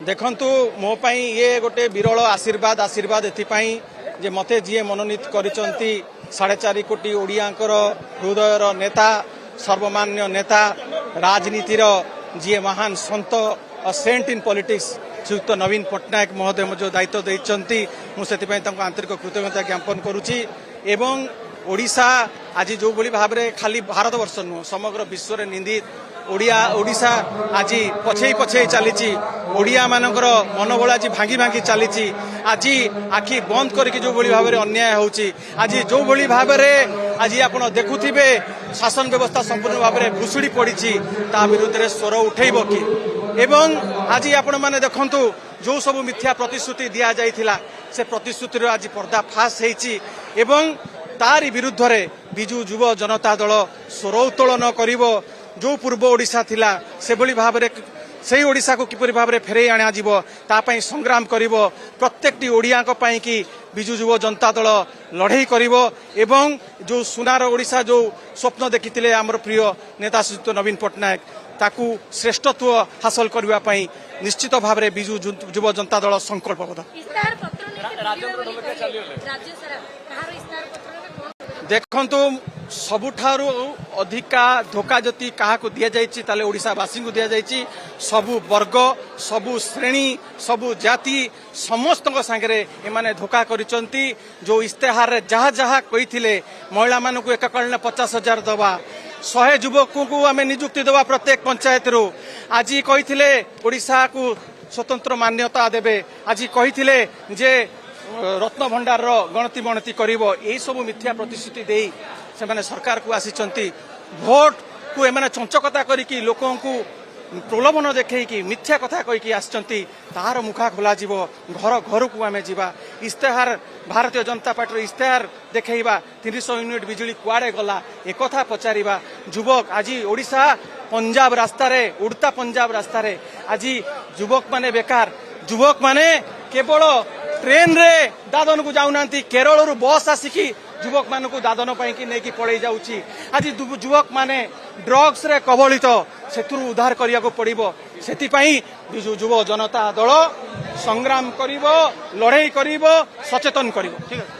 देखंतु मो पाई ये गोटे विरल आशीर्वाद आशीर्वाद एथिपाई जे मते जी मनोनीत करिसंती 4.5 कोटी ओडियांकर हृदयर नेता सर्वमान्य नेता राजनीतिर जी महान संत सेंट इन पॉलिटिक्स श्रीयुक्त नवीन पट्टनायक महोदय जो दायित्व देइचंती मुझे आंतरिक कृतज्ञता ज्ञापन करुच्ची एवं ओडिशा आज जो भली भाव में खाली भारत वर्ष नुह समग्र विश्व में निंदित ओडिशा आज पछे पछे चली ओडिया मानकर मनोबल आज भांगी भांगी चली आज आखि बंद करके जो भली भाव में अन्याय होची आज जो भली भाव में आज आप देखुथिबे शासन व्यवस्था संपूर्ण भाव में भुशुड़ी पड़ी ता विरुद्ध में स्वर उठेब कि एवं आज आपण माने देखंतु जो सब मिथ्या प्रतिश्रुति दिया जाइथिला से प्रतिश्रुति आज पर्दाफाश होईची एवं तारी विरुद्ध रे बिजू युव जनता दल स्वर उत्तोलन करिवो जो पूर्व ओडिशा थिला से भली भाव रे से ओडिशा को किपरि भाव रे फेरे आना जीवो ता पई संग्राम करिवो प्रत्येकटी ओडिया को पई कि बिजू युव जनता दल लड़ाई करिवो एवं जो सुनार ओडिशा जो स्वप्न देखिथिले हमर प्रिय नेता श्रीयुक्त नवीन पट्टनायक ताकू श्रेष्ठत्व हासिल करबा पई निश्चित भाव रे बिजू युव जनता दल संकल्पबद्ध। देखंतु सबुठारु अधिका धोखा जति क्या दि जाइए ओडिशावासी को दि जाइए सबु वर्ग सबु श्रेणी सबु जाति समस्त सांगे एमाने धोखा करिसंती जो इस्तेहार रे जहाँ जहाँ कही महिला मान को एककालीन 50,000 दवा 100 युवकों को आम निजुक्ति दवा प्रत्येक पंचायत रू आज कही ओडिशा को स्वतंत्र मान्यता देवे आज कही जे रत्न भंडार गणति मणति करिवो एई सब मिथ्या प्रतिश्रुति देई से माने सरकार को आसीचंती भोट को एमाने चंचकता करिकी लोकों को प्रलोभन देखैकी मिथ्या कथा कहिकी आसीचंती तार मुखा खोला जीवो घर घर को आमे जीवा इस्तेहार भारतीय जनता पार्टी इस्तेहार देखैबा 300 यूनिट बिजली कुआडे गला एक कथा पचारिबा युवक आज ओडिशा पंजाब रास्ता रे उड़ता पंजाब रास्ता रे आज युवक माने बेकार युवक माने केवल ट्रेन रे दादन को जाऊना केरल रु बस आसिकी युवक मान को दादन पाई नहीं पड़े जाऊँगी आज युवक माने ड्रग्स रे कबलित सेतुरु उद्धार करिया को पड़िबो सेतिपाई बिजू युव जनता दल संग्राम करिवो लड़ाई करिवो सचेतन करिवो। ठीक है।